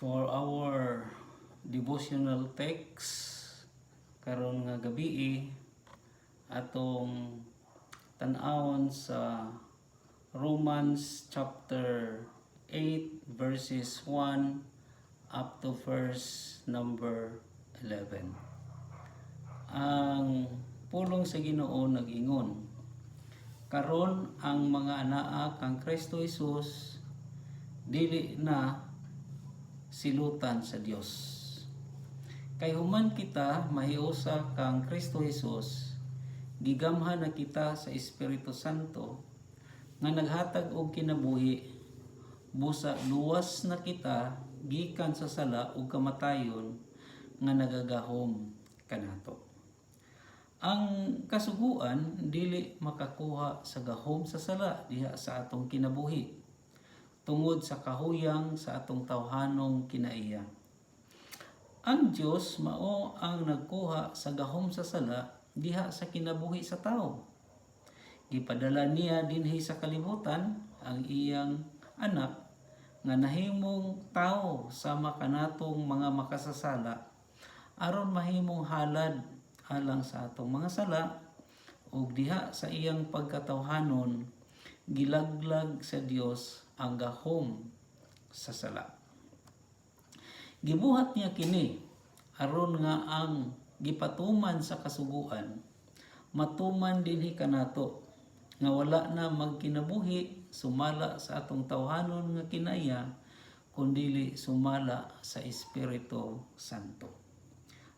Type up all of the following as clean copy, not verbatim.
For our devotional text karon nga gabi atong tan-awon sa Romans chapter 8 verses 1 up to verse number 11. Ang pulong sa Ginoo nag-ingon, karon ang mga anaa kang Kristo Jesus dili na silutan sa Dios. Kay human kita mahiusa kang Kristo Jesus, gigamhan na kita sa Espiritu Santo nga naghatag og kinabuhi, busa luwas na kita gikan sa sala ug kamatayon nga nagagahom kanato. Ang kasuguan dili makakuha sa gahom sa sala diha sa atong kinabuhi tungod sa kahuyang sa atong tawhanong kinaiya. Ang Dios mao ang nagkuha sa gahom sa sala diha sa kinabuhi sa tao. Gipadala niya dinhi sa kalibutan ang iyang anak nga nahimong tao sama kanatong mga makasasala aron mahimong halad alang sa atong mga sala ug diha sa iyang pagkatawhanon gilaglag sa Dios ang gahom sa sala. Gibuhat niya kini aron nga ang gipatuman sa kasuguan matuman dinhi kanato nga wala na magkinabuhi sumala sa atong tawhanon nga kinaya kundili sumala sa Espiritu Santo.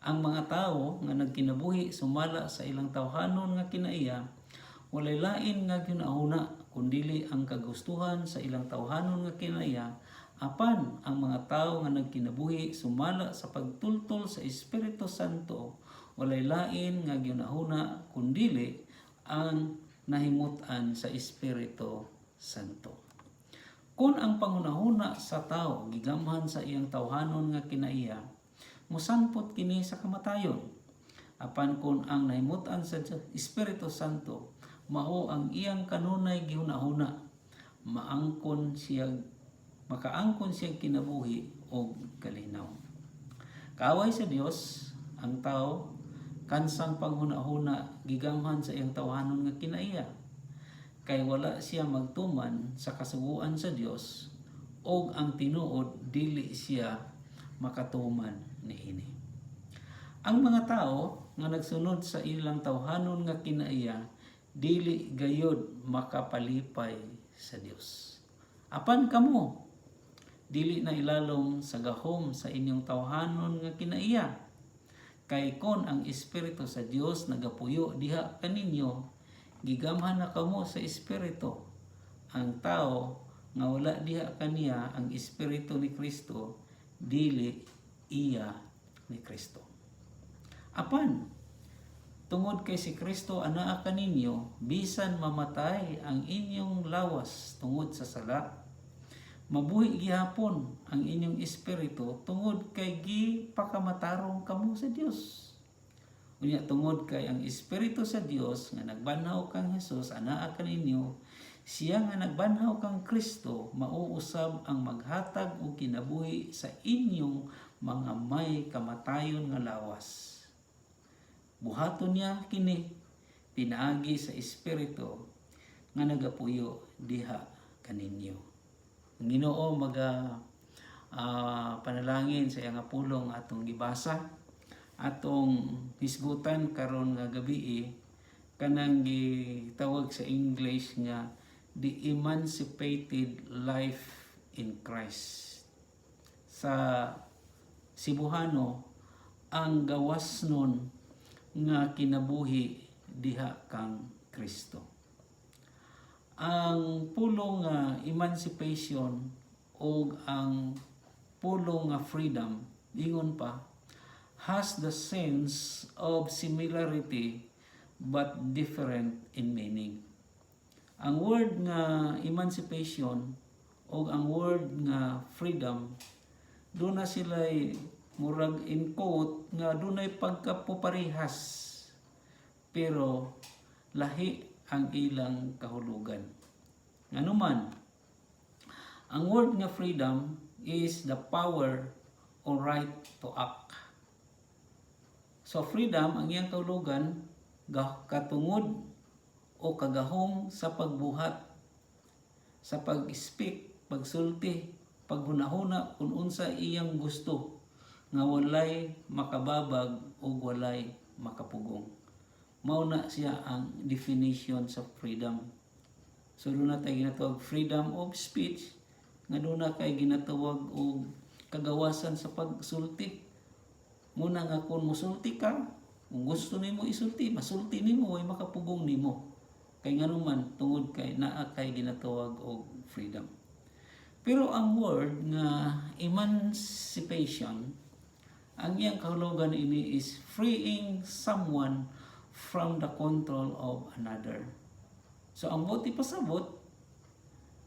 Ang mga tawo nga nagkinabuhi sumala sa ilang tawhanon nga kinaiya walay lain nga ginahuna kundili ang kagustuhan sa ilang tawhanon nga kinaiya, apan ang mga tawo nga nagkinabuhi sumala sa pagtultol sa Espiritu Santo walay lain nga ginahuna kundili ang nahimutan sa Espiritu Santo. Kung ang pangunahuna sa tawo gigamhan sa iyang tawhanon nga kinaiya, mosanpot kini sa kamatayon. Apan kung ang nahimutan sa Espiritu Santo mao ang iyang kanunay gihunahuna, makaangkon siya kinabuhi o kalinaw. Kaaway sa Dios ang tao kansang panghuna-huna gigamhan sa iyang tawhanon nga kinaiya, kay wala siya magtuman sa kasuguan sa Dios og ang tinuod dili siya makatuman niini. Ang mga tao nga nagsunod sa ilang tawhanon nga kinaiya dili gayud makapalipay sa Dios. Apan kamo dili na ilalom sa gahom sa inyong tawhanon nga kinaiya, kay kon ang Espiritu sa Dios nagapuyo diha kaninyo, gigamhan na kamo sa Espiritu. Ang tao nga wala diha kaniya ang Espiritu ni Kristo, dili iya ni Kristo. Apan tungod kay si Kristo anaa kaninyo, bisan mamatay ang inyong lawas tungod sa sala, mabuhi gihapon ang inyong espiritu tungod kay gipakamatarong kamo sa Dios. Unya tungod kay ang Espiritu sa Dios nga nagbanhaw kang Hesus anaa kaninyo, siya nga nagbanhaw kang Kristo mauusab ang maghatag og kinabuhi sa inyong mga may kamatayon nga lawas. Buhaton niya kini pinaagi sa Espiritu nga nagapuyo diha kaninyo. Ang Ginoo panalangin sa iyang pulong atong gibasa, atong hisgutan karon nga gabi kanang gitawag sa English nga the emancipated life in Christ. Sa Cebuano, ang gawasnon nga kinabuhi diha kang Kristo. Ang pulong nga emancipation o ang pulong nga freedom, ingon pa, has the sense of similarity but different in meaning. Ang word nga emancipation o ang word nga freedom, doon na sila'y murag in quote nga dunay pagkapuparihas pero lahi ang ilang kahulugan. Nganuman, ang word nga freedom is the power or right to act. So freedom ang iyang kahulugan katungod o kagahom sa pagbuhat, sa pag-speak, pagsulti, paghunahuna kung unsa iyang gusto nga walay makababag o walay makapugong. Mao na siya ang definition sa freedom. So doon na tayo ginatawag freedom of speech, nga doon na kay ginatawag og kagawasan sa pagsulti. Muna nga kung musulti ka, kung gusto nimo isulti, masulti nimo ay makapugong nimo. Kay nganuman tungod kay naa kay ginatawag og freedom. Pero ang word nga emancipation, ang iyang kahulugan ini is freeing someone from the control of another. So ang buti pasabot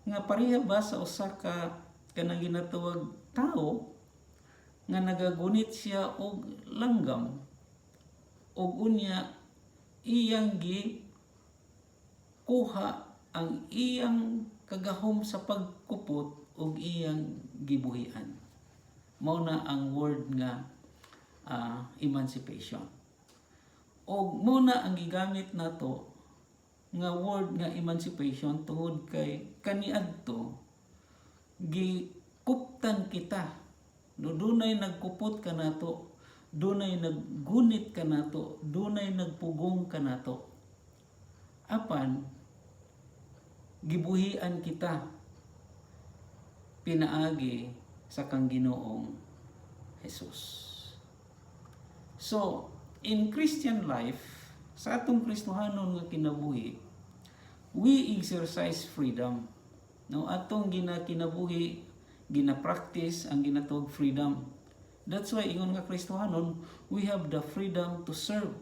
nga pareha ba sa usa ka kanang ginatawag tao nga nagagunit siya og langgam og unya iyang kuha ang iyang kagahom sa pagkupot og iyang gibuhian. Mao na ang word nga emancipation. Og muna ang gigamit nato nga word nga emancipation tungod kay kaniadto gikuptan kita. Dunay nagkupot ka nato, dunay naggunit ka nato, dunay nagpugong ka nato. Apan gibuhian kita pinaagi sa kang Ginoong Jesus. So, in Christian life, sa atong Kristohanon nga kinabuhi, we exercise freedom. No, atong kinabuhi, gina-practice ang ginatawag freedom. That's why ingon nga Kristohanon, we have the freedom to serve.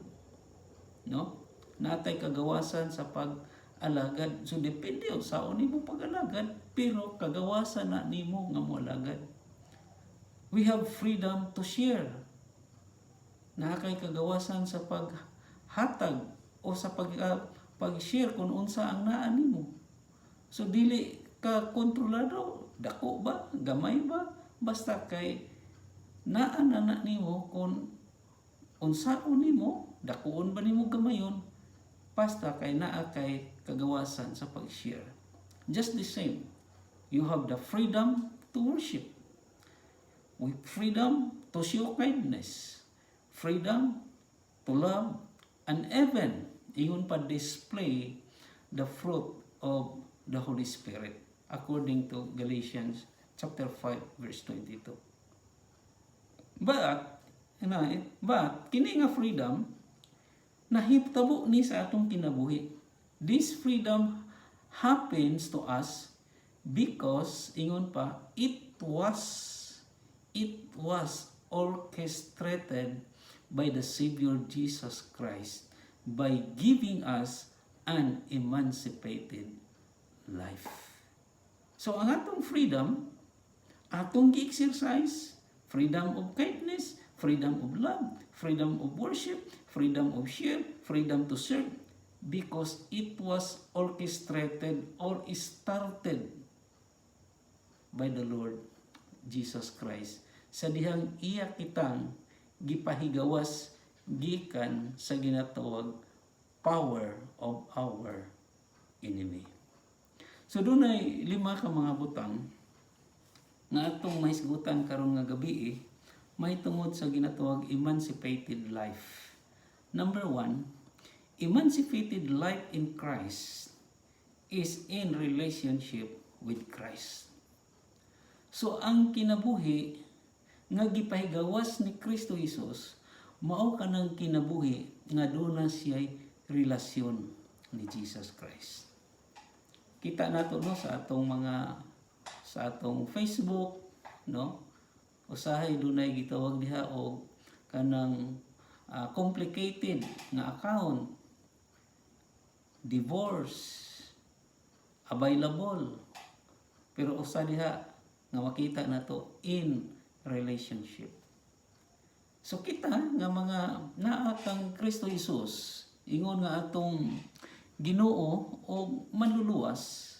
No? Natay kagawasan sa pag-alagad. So depende sa nimo pag-alagad, pero kagawasan na nimo nga moalagad. We have freedom to share. Nakay kagawasan sa paghatag o sa pag-share kung unsa ang naa nimo. So dili ka kontrolado, dako ba, gamay ba, basta kay naa na nimo kung unsaon nimo, dakuon ba nimo gamayon, basta kay naa kay kagawasan sa pag-share. Just the same, you have the freedom to worship, with freedom to show kindness, freedom to love, and even ingon pa display the fruit of the Holy Spirit according to Galatians chapter 5 verse 22. But kini nga freedom nahitabo ni sa atong kinabuhi. This freedom happens to us because ingon pa it was orchestrated by the Savior Jesus Christ by giving us an emancipated life. So ang atong freedom, atong gi-exercise, freedom of kindness, freedom of love, freedom of worship, freedom of share, freedom to serve, because it was orchestrated or started by the Lord Jesus Christ. Sa dihang iya kitang gipahigawas gikan sa ginatawag power of our enemy. So dunay 5 ka mga butang na atong mahisgutan karon nga gabi may tungod sa ginatawag emancipated life. Number 1, emancipated life in Christ is in relationship with Christ. So ang kinabuhi nga gipahigawas ni Kristo Jesus mao kanang kinabuhi nga duna siya'y relasyon ni Jesus Christ. Kita nato no sa atong Facebook, no? Usahay dunay gitawag diha og kanang complicated nga account, divorce, available. Pero usa diha nga makita nato in relationship. So kita nga mga naa kang Kristo Jesus, ingon nga atong Ginoo o manluluwas,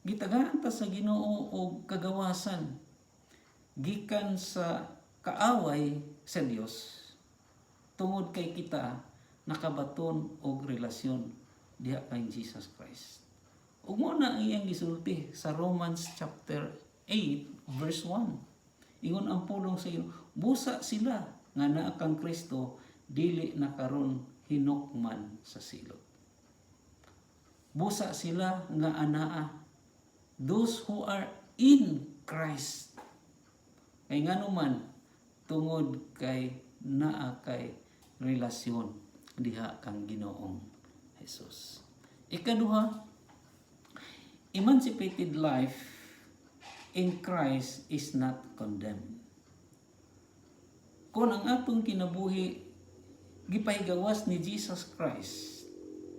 gitagaan ta sa Ginoo og kagawasan gikan sa kaaway sa Dios tungod kay kita nakabaton og relasyon diha kay Jesus Christ. Ug mo na ang iyang gisulti sa Romans chapter 8 verse 1. Ingon ang pulong sa iyo, busa sila nga naa kang Kristo dili na karon hinukman sa silot. Busa sila nga anaa, those who are in Christ. Kay nganuman tungod kay naa kay relasyon diha kang Ginoong Jesus. Ikaduha, emancipated life in Christ is not condemned. Kung ang atong kinabuhi gipahigawas ni Jesus Christ,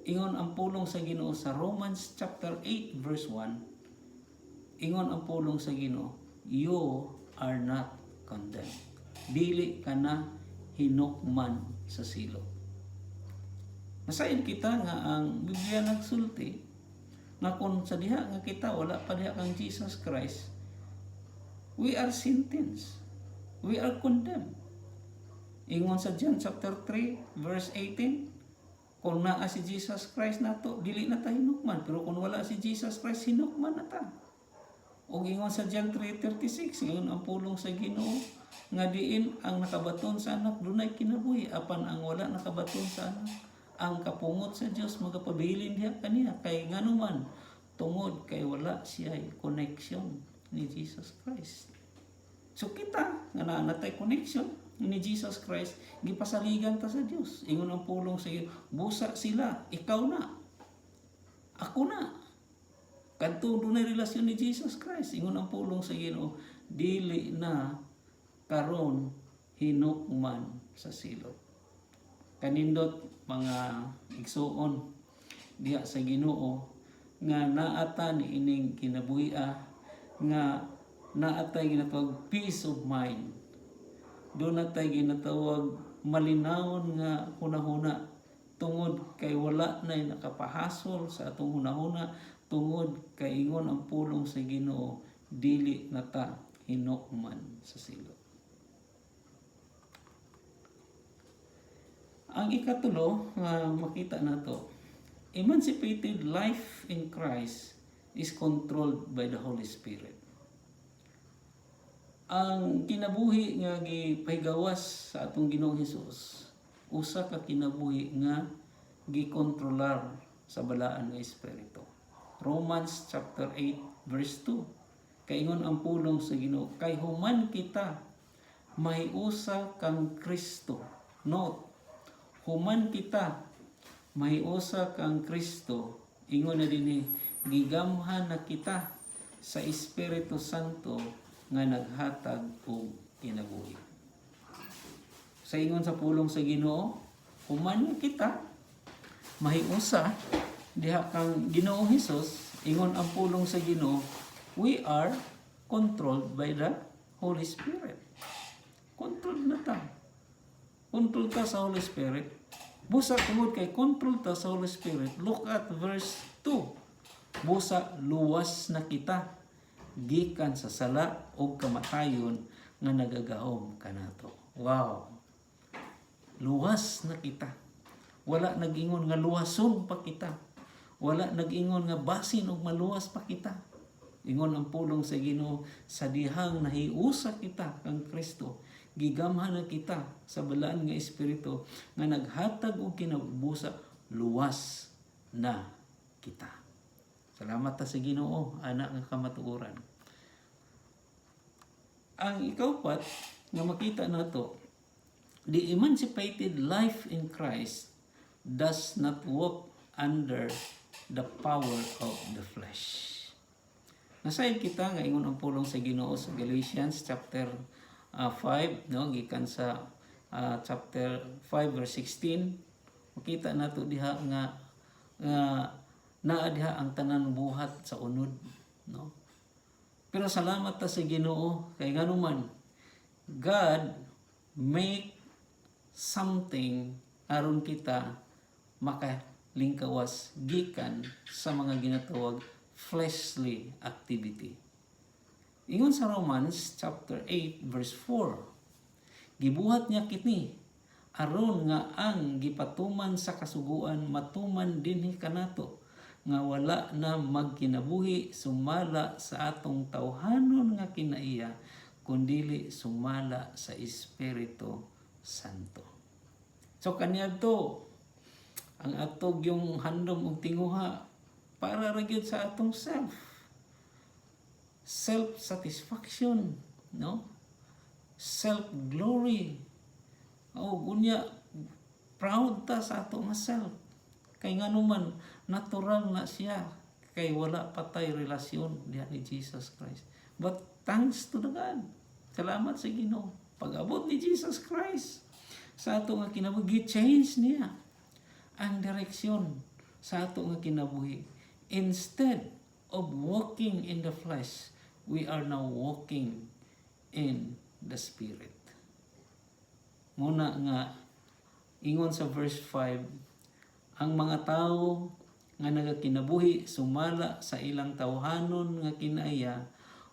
ingon ang pulong sa Ginoo sa Romans chapter 8 verse 1, ingon ang pulong sa Ginoo, you are not condemned. Dili ka na hinukman sa silot. Masayon kita nga ang Biblia nagsulti na kung sa diha nga kita wala pa diha kang Jesus Christ, we are sentenced. We are condemned. Ingon sa John chapter 3 verse 18, kung naa si Jesus Christ nato, dili na ta hinukman. Pero kung wala si Jesus Christ, hinukman na ta. O ingon sa John 3:36, ingon ang pulong sa Ginoo nga diin ang nakabaton sa anak dunay kinabuhi, apan ang wala nakabaton sa anak, ang kapungot sa Dios magapabilin diha kaniya. Kay nganuman tungod kay wala siya connection ni Jesus Christ. So kita nga natay connection ni Jesus Christ, gipasaligan ta sa Dios. Ingon ang pulong sa iyo, busa sila, ikaw na, ako na. Kadto dunay relasyon ni Jesus Christ. Ingon ang pulong sa Ginoo, dili na karon hinukman sa silot. Kanindot mga igsuon diha sa Ginoo nga naata ni ining kinabuhi-a nga naatay ginatawag peace of mind. Doon natay ginatawag malinawon nga hunahuna tungod kay wala na nakapahasol sa atong hunahuna, tungod kay ingon ang pulong sa Ginoo, dili na ta hinukman sa silot. Ang ikatulo nga makita nato, emancipated life in Christ is controlled by the Holy Spirit. Ang kinabuhi nga gipahigawas sa atong Ginoong Hesus, usa ka kinabuhi nga gikontrolar sa balaan nga espiritu. Romans chapter 8 verse 2. Kaingon ang pulong sa Ginoo, kay human kita mahiusa kang Kristo. Note, human kita mahiusa kang Kristo. Ingon na dinhi, gigamhan na kita sa Espiritu Santo nga naghatag og kinabuhi. Sa ingon sa pulong sa Ginoo, human kita mahiusa diha kang Ginoong Hesus, ingon ang pulong sa Ginoo, we are controlled by the Holy Spirit. Controlled na ta. Control ta sa Holy Spirit. Busa tungod kay control ta sa Holy Spirit. Look at verse 2. Busa luwas na kita gikan sa sala o kamatayon nga nagagahom kanato. Wow! Luwas na kita. Wala nag-ingon nga luwason pa kita. Wala nag-ingon nga basin og maluwas pa kita. Ingon ang pulong sa Ginoo, sa dihang nahiusa kita kang Kristo, gigamhan na kita sa balaan nga espiritu nga naghatag og kinabubusa, luwas na kita. Salamat ta sa Ginoo, anak nga kamatuoran. Ang ikaupat nga makita nato, the emancipated life in Christ does not walk under the power of the flesh. Nasayod kita nga ingon ang pulong sa Ginoo sa Galatians chapter 5, no, gikan sa chapter 5 verse 16. Makita nato diha nga naa diha ang tanan buhat sa unod, no. Pero salamat ta sa Ginoo kay nganuman God make something aron kita makalingkawas gikan sa mga ginatawag fleshly activity. Ingon sa Romans chapter 8 verse 4, gibuhat niya kini aron nga ang gipatuman sa kasuguan matuman dinhi kanato, nga wala na magkinabuhi sumala sa atong tawhanon nga kinaiya, kundili sumala sa Espiritu Santo. So kaniadto ang atog yung handom og tinguha para ra gyud sa atong self-satisfaction, no? Self-glory. O gunya proud ta sa ato nga self. Kay nganuman natural na siya, kay wala patay relasyon diha ni Jesus Christ. But thanks to the God. Salamat sa Ginoo. Pag-abot ni Jesus Christ sa ato nga kinabuhi, change niya ang direksyon sa ato nga kinabuhi. Instead of walking in the flesh, we are now walking in the Spirit. Muna nga, ingon sa verse 5, ang mga tao nga nagakinabuhi sumala sa ilang tawhanon nga kinaiya,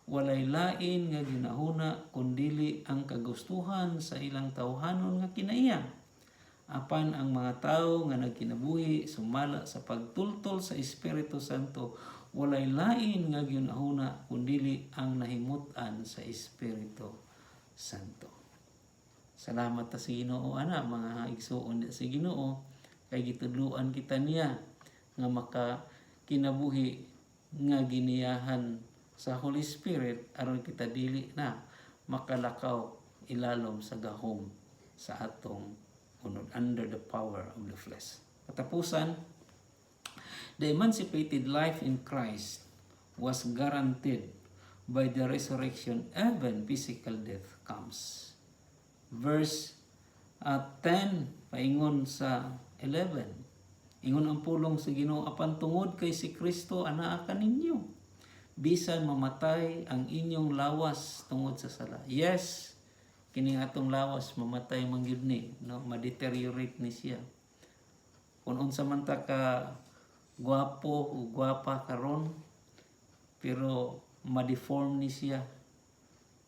walay lain nga ginahuna kundili ang kagustuhan sa ilang tawhanon nga kinaiya. Apan ang mga tao nga nagkinabuhi sumala sa pagtultol sa Espiritu Santo, walay lain nga ginahuna kundili ang nahimutan sa Espiritu Santo. Salamat ta sa Ginoo ana mga igsuon sa Ginoo, kay gitudloan kita niya nga makakinabuhi nga giniyahan sa Holy Spirit aron kita dili na makalakaw ilalom sa gahom sa atong unod under the power of the flesh. Katapusan, the emancipated life in Christ was guaranteed by the resurrection even physical death comes. Verse 10 paingon sa 11, ingon ang pulong sa Ginoo, apan tungod kay si Kristo anaa kaninyo, bisan mamatay ang inyong lawas tungod sa sala. Yes, kining atong lawas mamatay man gyud ni, no, ma-deteriorate ni siya. Kung unsa man ta ka gwapo o gwapa karon, pero ma-deform ni siya,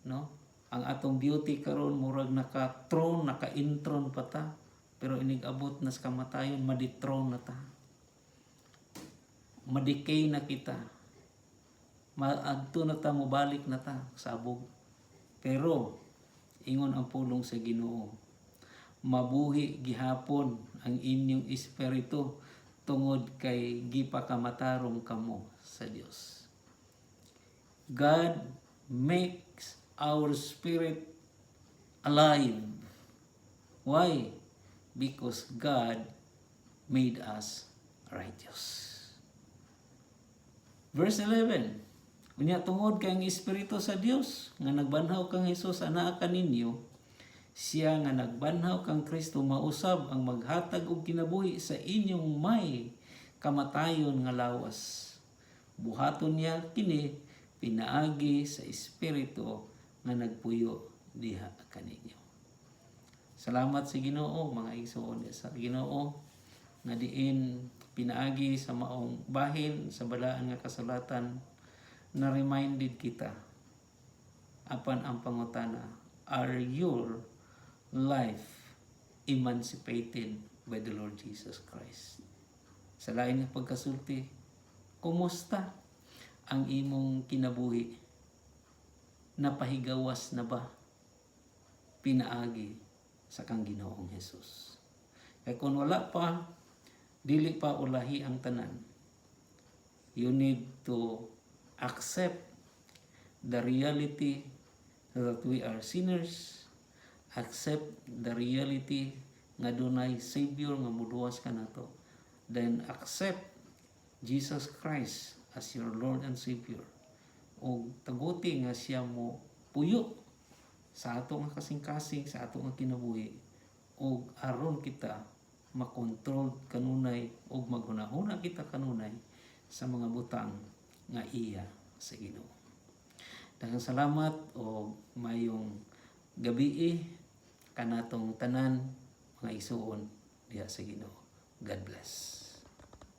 no? Ang atong beauty karon murag naka-throne, naka-intron pa ta, pero inig-abot na sa kamatayon, ma-dethrone na ta. Ma-decay na kita. Maadto na ta, mubalik na ta sa abog. Pero ingon ang pulong sa Ginoo, mabuhi gihapon ang inyong espiritu tungod kay gipakamatarong kamo sa Dios. God makes our spirit alive. Why? Because God made us righteous. Verse 11, unya tungod kay ang Espiritu sa Dios nga nagbanhaw kang Hesus anaa kaninyo, siya nga nagbanhaw kang Kristo mausab ang maghatag og kinabuhi sa inyong may kamatayon nga lawas. Buhaton niya kini pinaagi sa Espiritu nga nagpuyo diha kaninyo. Salamat sa Ginoo mga igsoon sa Ginoo nga diin pinaagi sa maong bahin sa balaan nga kasulatan na reminded kita apan ang pangutana, are your life emancipated by the Lord Jesus Christ? Sa lain nga pagkasulti, kumusta ang imong kinabuhi? Napahigawas na ba pinaagi sa kang Ginoong Hesus? Kaya kung wala pa, dili pa ulahi ang tanan, you need to accept the reality that we are sinners, accept the reality nga dunay Savior nga muduwas ka nato, then accept Jesus Christ as your Lord and Savior, o taguti nga siya mo puyo sa ato nga kasing-kasing, sa ato nga kinabuhi, o aron kita makontrol kanunay o maghunahuna kita kanunay sa mga butang nga iya sa Ginoo. Daghang salamat o mayong gabi kanatong tanan mga igsuon diha sa Ginoo. God bless.